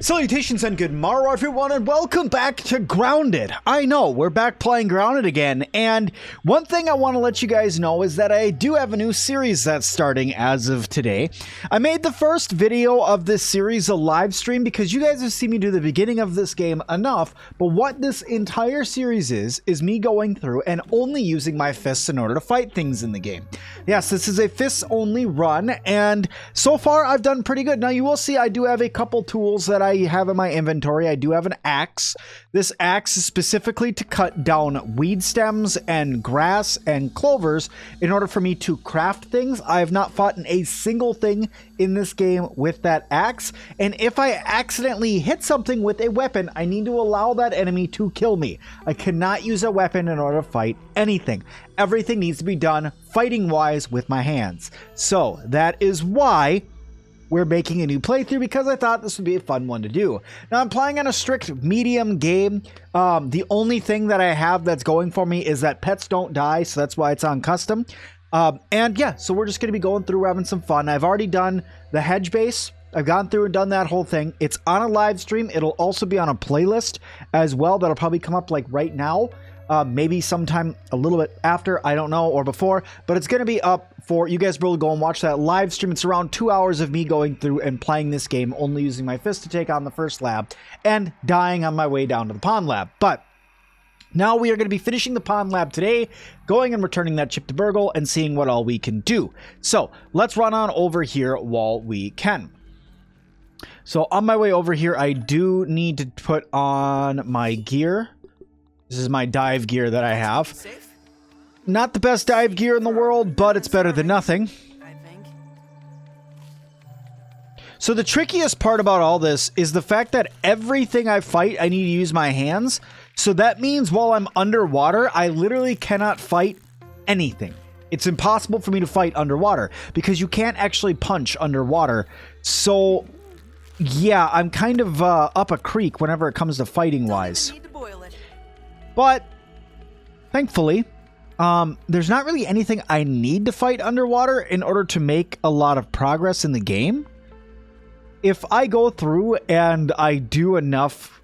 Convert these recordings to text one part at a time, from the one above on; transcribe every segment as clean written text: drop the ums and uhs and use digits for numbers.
Salutations and good morrow everyone, and welcome back to Grounded. I know, we're back playing Grounded again, and one thing I want to let you guys know is that I do have a new series that's starting as of today. I made the first video of this series a live stream because you guys have seen me do the beginning of this game enough, but what this entire series is me going through and only using my fists in order to fight things in the game. Yes, this is a fists only run, and so far I've done pretty good. Now you will see I do have a couple tools that I have in my inventory. I do have an axe. This axe is specifically to cut down weed stems and grass and clovers in order for me to craft things. I have not fought in a single thing in this game with that axe, and if I accidentally hit something with a weapon, I need to allow that enemy to kill me. I cannot use a weapon in order to fight anything. Everything needs to be done fighting wise with my hands. So that is why we're making a new playthrough, because I thought this would be a fun one to do. Now I'm playing on a strict medium game. The only thing that I have that's going for me is that pets don't die, so that's why it's on custom. And yeah, so we're just going to be going through having some fun. I've already done the hedge base. I've gone through and done that whole thing. It's on a live stream. It'll also be on a playlist as well. That'll probably come up like right now. Maybe sometime a little bit after, I don't know, or before, but it's going to be up for you guys to be able to go and watch that live stream. It's around 2 hours of me going through and playing this game, only using my fist to take on the first lab and dying on my way down to the pond lab. But now we are going to be finishing the pond lab today, going and returning that chip to Burgle and seeing what all we can do. So let's run on over here while we can. So on my way over here, I do need to put on my gear. This is my dive gear that I have. Not the best dive gear in the world, but it's better than nothing. So the trickiest part about all this is the fact that everything I fight, I need to use my hands. So that means while I'm underwater, I literally cannot fight anything. It's impossible for me to fight underwater because you can't actually punch underwater. So yeah, I'm kind of up a creek whenever it comes to fighting wise. But thankfully, there's not really anything I need to fight underwater in order to make a lot of progress in the game. If I go through and I do enough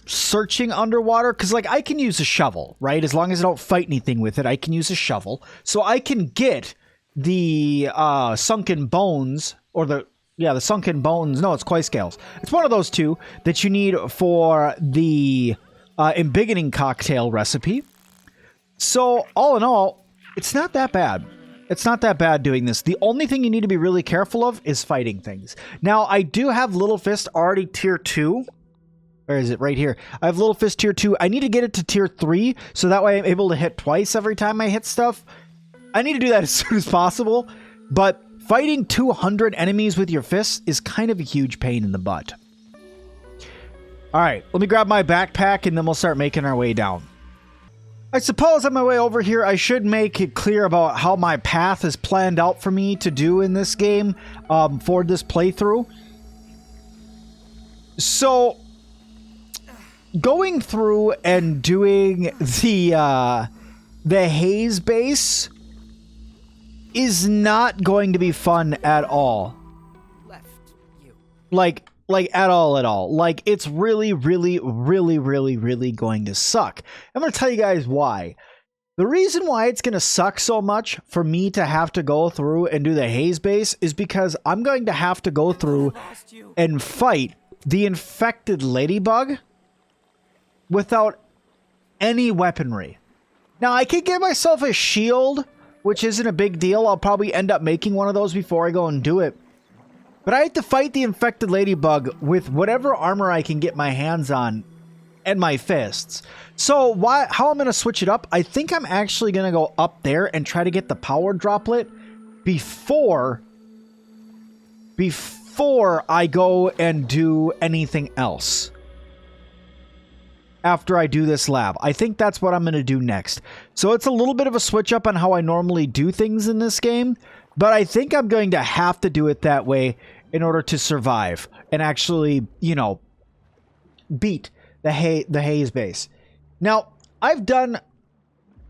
searching underwater, because like I can use a shovel, right? As long as I don't fight anything with it, I can use a shovel. So I can get the sunken bones, or the sunken bones. No, it's koi scales. It's one of those two that you need for the embiggening cocktail recipe. So all in all, it's not that bad. It's not that bad doing this. The only thing you need to be really careful of is fighting things. Now, I do have Little Fist already tier 2. Where is it? Right here. I have Little Fist tier 2. I need to get it to tier 3, so that way I'm able to hit twice every time I hit stuff. I need to do that as soon as possible, but fighting 200 enemies with your fists is kind of a huge pain in the butt. All right, let me grab my backpack and then we'll start making our way down. I suppose on my way over here, I should make it clear about how my path is planned out for me to do in this game for this playthrough. So going through and doing the haze base is not going to be fun at all. Like at all. Like, it's really going to suck. I'm going to tell you guys why. The reason why it's going to suck so much for me to have to go through and do the haze base is because I'm going to have to go through and fight the infected ladybug without any weaponry. Now, I could give myself a shield, which isn't a big deal. I'll probably end up making one of those before I go and do it. But I have to fight the infected ladybug with whatever armor I can get my hands on and my fists. So how I'm going to switch it up, I think I'm actually going to go up there and try to get the power droplet before I go and do anything else. After I do this lab. I think that's what I'm going to do next. So it's a little bit of a switch up on how I normally do things in this game. But I think I'm going to have to do it that way in order to survive and actually, you know, beat the haze base. Now, I've done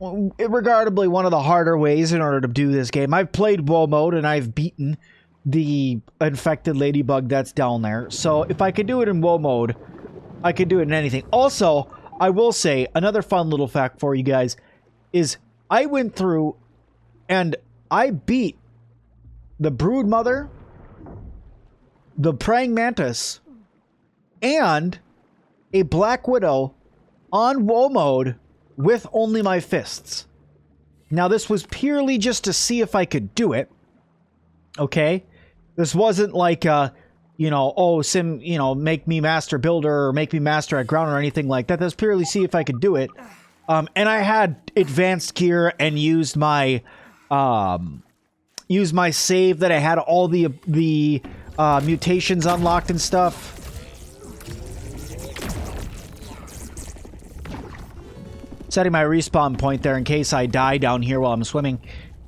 regardably one of the harder ways in order to do this game. I've played WoW mode and I've beaten the infected ladybug that's down there. So if I could do it in woe mode, I could do it in anything. Also, I will say, another fun little fact for you guys is I went through and I beat the brood mother, the praying mantis, and a black widow on woe mode with only my fists. Now, this was purely just to see if I could do it. Okay? This wasn't like, you know, oh, Sim, you know, make me master builder or make me master at ground or anything like that. That's purely see if I could do it. And I had advanced gear and used my save that I had all the mutations unlocked and stuff. Setting my respawn point there in case I die down here while I'm swimming.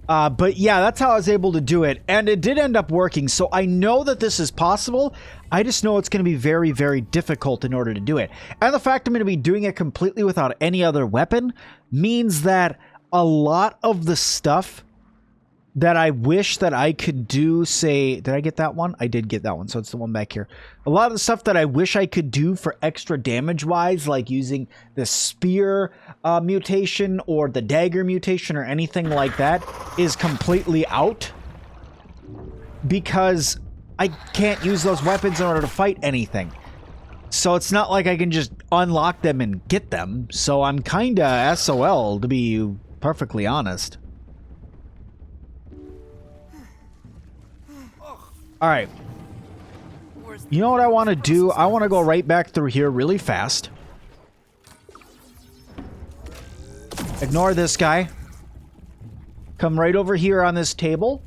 But yeah, that's how I was able to do it. And it did end up working. So I know that this is possible. I just know it's going to be very, very difficult in order to do it. And the fact I'm going to be doing it completely without any other weapon means that a lot of the stuff that I wish that I could do, say, did I get that one? I did get that one, so it's the one back here. A lot of the stuff that I wish I could do for extra damage-wise, like using the spear mutation or the dagger mutation or anything like that, is completely out. Because I can't use those weapons in order to fight anything. So it's not like I can just unlock them and get them. So I'm kinda SOL, to be perfectly honest. Alright. You know what I want to do? I want to go right back through here really fast. Ignore this guy. Come right over here on this table.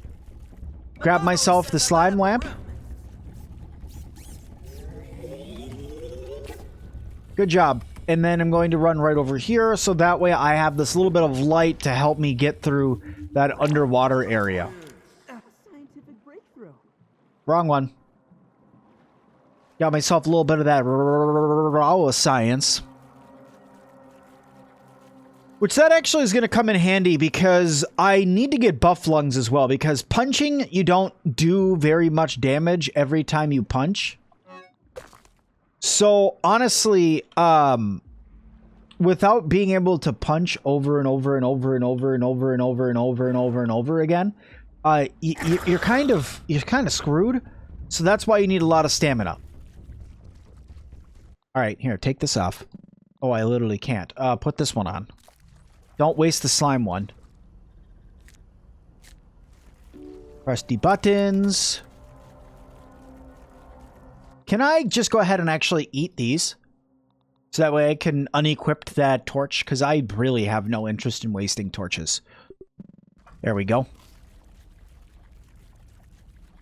Grab myself the slime lamp. Good job. And then I'm going to run right over here, so that way I have this little bit of light to help me get through that underwater area. Wrong one. Got myself a little bit of that raw science. Which that actually is going to come in handy because I need to get buff lungs as well. Because punching, you don't do very much damage every time you punch. So honestly, without being able to punch over and over and over and over and over and over and over and over and over again, you're kind of screwed. So that's why you need a lot of stamina. All right, here, take this off. Oh, I literally can't. Put this one on. Don't waste the slime one. Press the buttons. Can I just go ahead and actually eat these? So that way I can unequip that torch, because I really have no interest in wasting torches. There we go.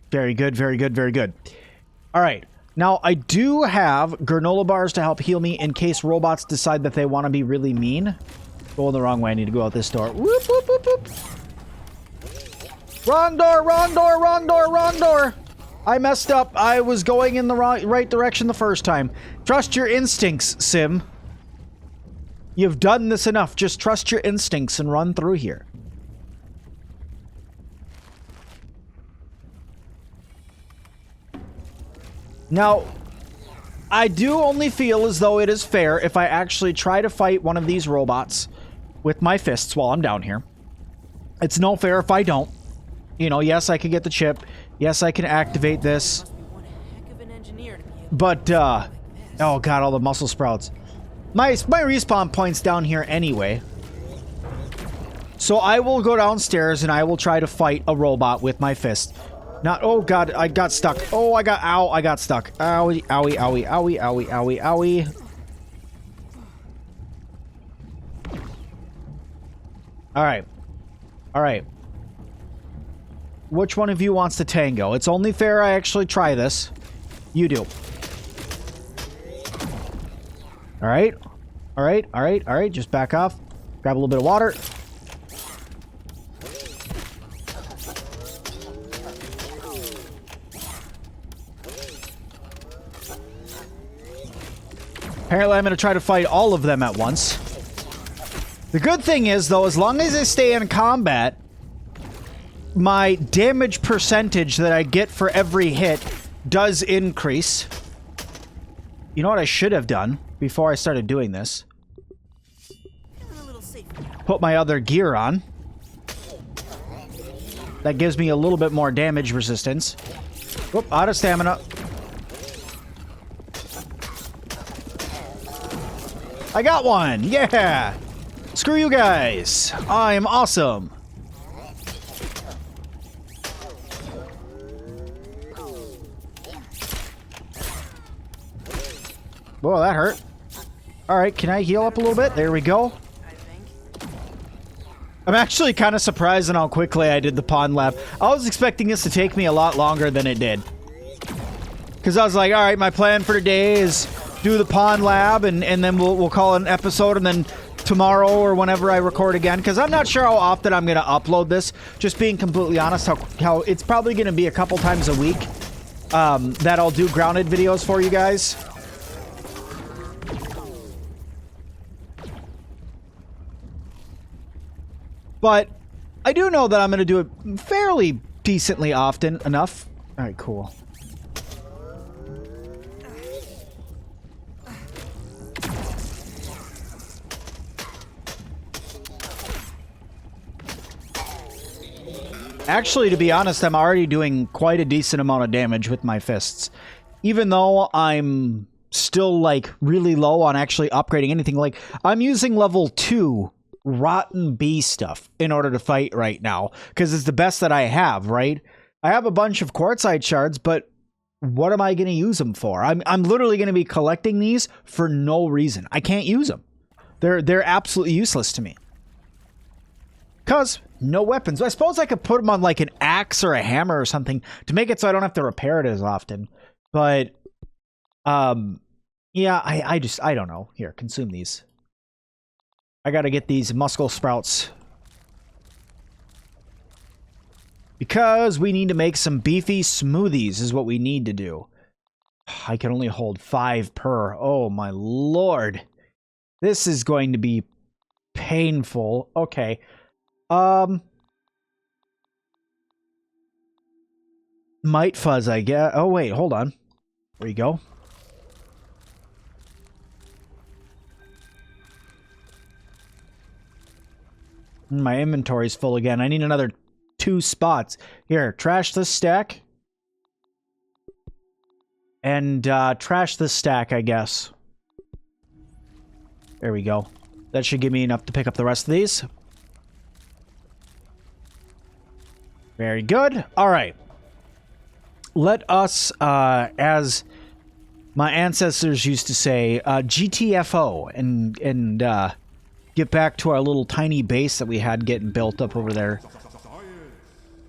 Very good, very good, very good. All right. Now, I do have granola bars to help heal me in case robots decide that they want to be really mean. Going the wrong way. I need to go out this door. Whoop, whoop, whoop, whoop. Wrong door, wrong door, wrong door, wrong door. I messed up. I was going in the right direction the first time. Trust your instincts, Sim. You've done this enough. Just trust your instincts and run through here. Now, I do only feel as though it is fair if I actually try to fight one of these robots with my fists while I'm down here. It's no fair if I don't. You know, yes, I can get the chip. Yes, I can activate this. But, oh god, all the muscle sprouts. My respawn point's down here anyway. So I will go downstairs and I will try to fight a robot with my fist. Not, oh god, I got stuck. Oh, I got stuck. Owie, owie, owie, owie, owie, owie, owie. Alright. Alright. Which one of you wants to tango? It's only fair I actually try this. You do. Alright. Alright, alright, alright. Just back off. Grab a little bit of water. Apparently I'm going to try to fight all of them at once. The good thing is, though, as long as I stay in combat, my damage percentage that I get for every hit does increase. You know what I should have done before I started doing this? Put my other gear on. That gives me a little bit more damage resistance. Whoop, out of stamina. I got one! Yeah! Screw you guys! I'm awesome! Whoa, that hurt. Alright, can I heal up a little bit? There we go. I'm actually kind of surprised at how quickly I did the pond lab. I was expecting this to take me a lot longer than it did. Because I was like, alright, my plan for today is do the pond lab, and then we'll call it an episode, and then tomorrow or whenever I record again. Because I'm not sure how often I'm going to upload this. Just being completely honest, how it's probably going to be a couple times a week that I'll do grounded videos for you guys. But I do know that I'm going to do it fairly decently often enough. All right, cool. Actually, to be honest, I'm already doing quite a decent amount of damage with my fists. Even though I'm still, like, really low on actually upgrading anything. Like, I'm using level 2 rotten bee stuff in order to fight right now, because it's the best that I have, right? I have a bunch of quartzite shards, but what am I going to use them for? I'm literally going to be collecting these for no reason. I can't use them. They're absolutely useless to me. Because no weapons. I suppose I could put them on like an axe or a hammer or something to make it so I don't have to repair it as often. But yeah, I don't know. Here, consume these. I gotta get these muscle sprouts. Because we need to make some beefy smoothies is what we need to do. I can only hold 5 per. Oh my lord. This is going to be painful. Okay. Might fuzz, I guess. Oh wait, hold on. There you go. My inventory's full again. I need another 2 spots. Here, trash this stack. And, trash this stack, I guess. There we go. That should give me enough to pick up the rest of these. Very good. Alright. Let us, as my ancestors used to say, GTFO and get back to our little tiny base that we had getting built up over there.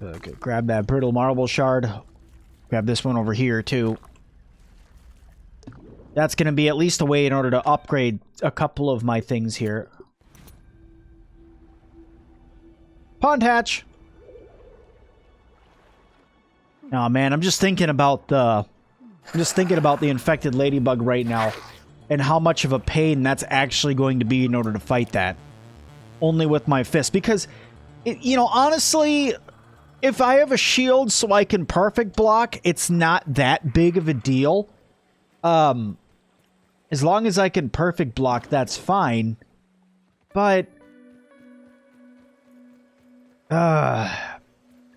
Okay, grab that brittle marble shard. Grab this one over here, too. That's going to be at least a way in order to upgrade a couple of my things here. Pond hatch! Oh man, I'm just thinking about the infected ladybug right now. And how much of a pain that's actually going to be in order to fight that. Only with my fist. Because, you know, honestly, if I have a shield so I can perfect block, it's not that big of a deal. As long as I can perfect block, that's fine. But,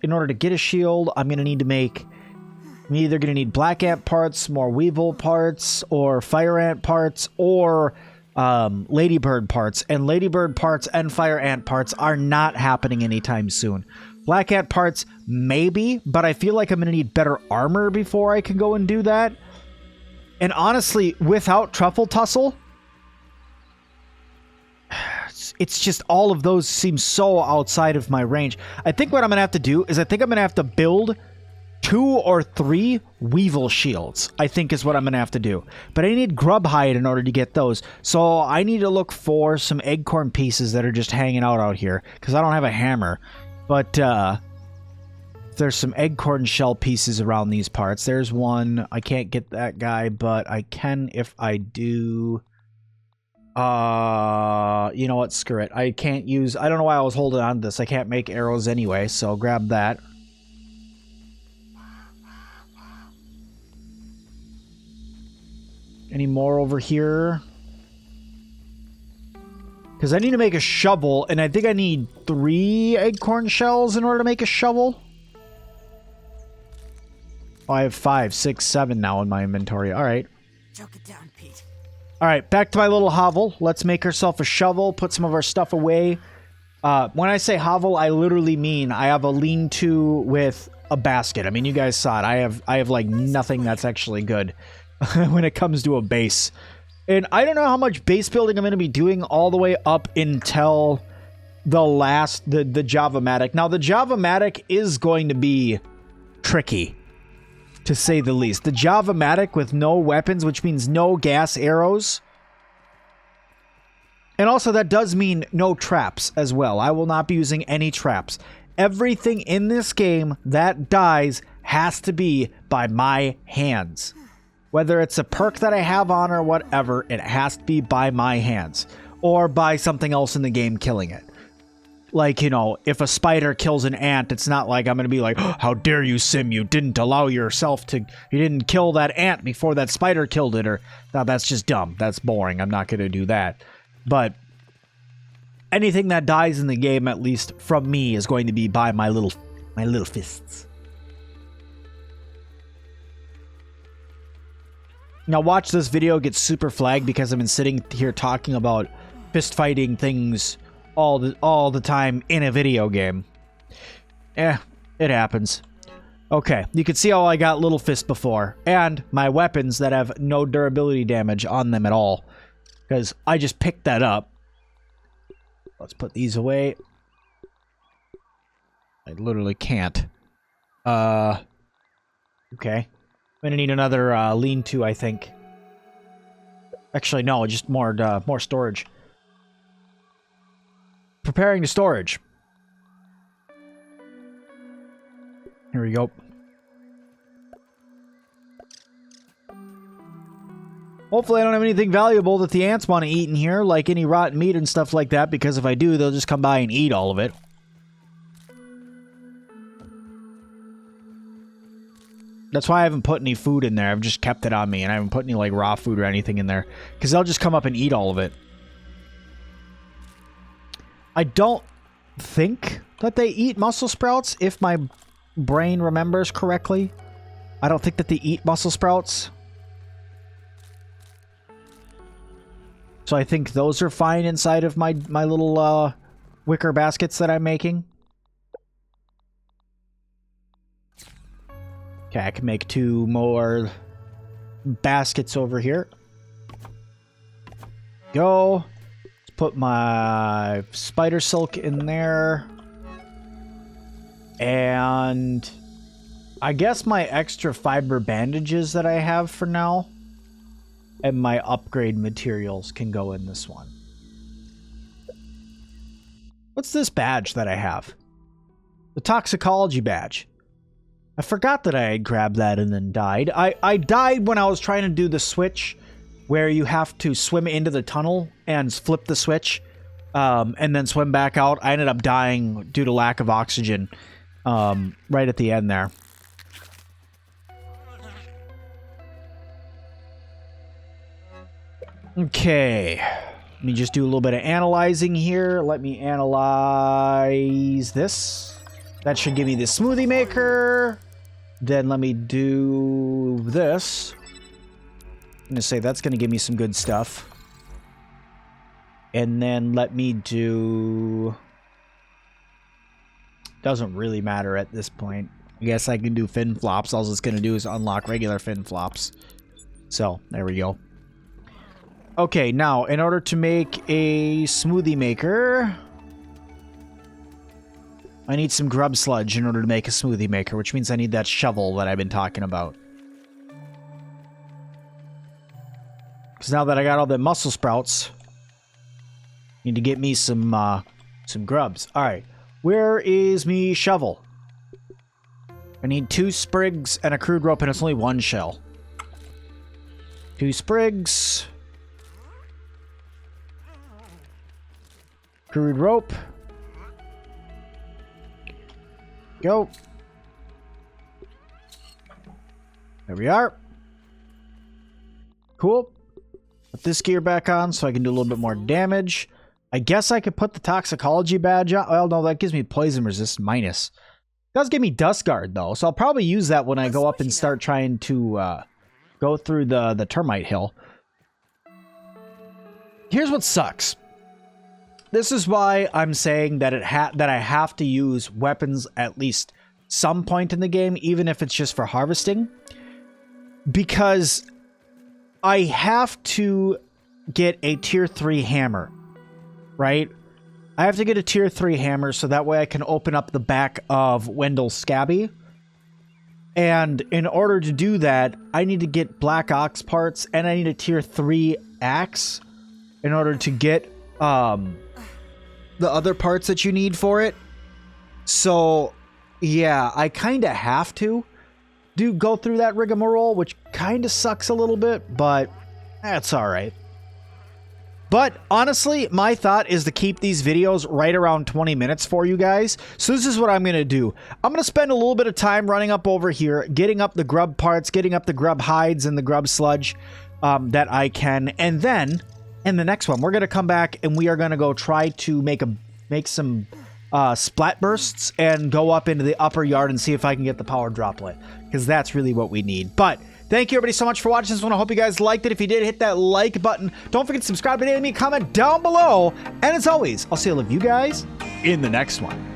in order to get a shield, I'm going to need to make... I'm either going to need black ant parts, more weevil parts, or fire ant parts, or ladybird parts. And ladybird parts and fire ant parts are not happening anytime soon. Black ant parts, maybe, but I feel like I'm going to need better armor before I can go and do that. And honestly, without truffle tussle, it's just all of those seem so outside of my range. I think what I'm going to have to do is I think I'm going to have to build 2 or 3 weevil shields, I think is what I'm going to have to do. But I need grub hide in order to get those. So I need to look for some acorn pieces that are just hanging out here. Because I don't have a hammer. But there's some acorn shell pieces around these parts. There's one. I can't get that guy, but I can if I do You know what? Screw it. I can't use... I don't know why I was holding on to this. I can't make arrows anyway, so grab that. Any more over here? Because I need to make a shovel, and I think I need 3 acorn shells in order to make a shovel. Oh, I have 5, 6, 7 now in my inventory. All right. Choke it down, Pete. All right, back to my little hovel. Let's make ourselves a shovel, put some of our stuff away. When I say hovel, I literally mean I have a lean-to with a basket. I mean, you guys saw it. I have like nothing that's actually good when it comes to a base. And I don't know how much base building I'm going to be doing all the way up until the Java-matic. Now, the Java-matic is going to be tricky, to say the least. The Java-matic with no weapons, which means no gas arrows. And also, that does mean no traps as well. I will not be using any traps. Everything in this game that dies has to be by my hands. Whether it's a perk that I have on or whatever, it has to be by my hands. Or by something else in the game killing it. Like, you know, if a spider kills an ant, it's not like I'm going to be like, oh, how dare you, Sim, you didn't allow yourself to... You didn't kill that ant before that spider killed it, or... No, that's just dumb. That's boring. I'm not going to do that. But anything that dies in the game, at least from me, is going to be by my little fists. Now watch this video get super flagged because I've been sitting here talking about fist fighting things all the time in a video game. It happens. Okay, you can see how I got little fist before, and my weapons that have no durability damage on them at all, because I just picked that up. Let's put these away. I literally can't. Okay. I'm gonna need another lean-to, I think. Actually, no, just more storage. Preparing to storage. Here we go. Hopefully I don't have anything valuable that the ants want to eat in here, like any rotten meat and stuff like that, because if I do, they'll just come by and eat all of it. That's why I haven't put any food in there. I've just kept it on me, and I haven't put any, like, raw food or anything in there. Because they'll just come up and eat all of it. I don't think that they eat mussel sprouts, if my brain remembers correctly. I don't think that they eat mussel sprouts. So I think those are fine inside of my little wicker baskets that I'm making. Okay, I can make 2 more baskets over here. Go. Let's put my spider silk in there. And I guess my extra fiber bandages that I have for now and my upgrade materials can go in this one. What's this badge that I have? The toxicology badge. I forgot that I had grabbed that and then died. I died when I was trying to do the switch where you have to swim into the tunnel and flip the switch and then swim back out. I ended up dying due to lack of oxygen right at the end there. Okay. Let me just do a little bit of analyzing here. Let me analyze this. That should give me the smoothie maker. Then let me do this. I'm going to say that's going to give me some good stuff. And then let me do... Doesn't really matter at this point. I guess I can do fin flops. All it's going to do is unlock regular fin flops. So, there we go. Okay, now, in order to make a smoothie maker... I need some grub sludge in order to make a smoothie maker, which means I need that shovel that I've been talking about. Because now that I got all the mussel sprouts, I need to get me some grubs. Alright, where is me shovel? I need 2 sprigs and a crude rope, and it's only 1 shell. 2 sprigs. Crude rope. Go. There we are. Cool. Put this gear back on so I can do a little bit more damage. I guess I could put the toxicology badge on. Well, no, that gives me poison resist minus. It does give me dust guard, though, so I'll probably use that when I go up and start trying to go through the termite hill. Here's what sucks. This is why I'm saying that I have to use weapons at least some point in the game, even if it's just for harvesting. Because I have to get a tier 3 hammer, right? I have to get a tier 3 hammer so that way I can open up the back of Wendell's SCA.B. And in order to do that, I need to get black ox parts and I need a tier 3 axe in order to get the other parts that you need for it. So yeah, I kind of have to go through that rigmarole, which kind of sucks a little bit, but that's all right. But honestly, my thought is to keep these videos right around 20 minutes for you guys. So this is what I'm going to do. I'm going to spend a little bit of time running up over here, getting up the grub parts, getting up the grub hides and the grub sludge that I can. And then in the next one, we're going to come back and we are going to go try to make some splat bursts and go up into the upper yard and see if I can get the power droplet, because that's really what we need. But thank you everybody so much for watching this one. I hope you guys liked it. If you did, hit that like button. Don't forget to subscribe to me, comment down below. And as always, I'll see all of you guys in the next one.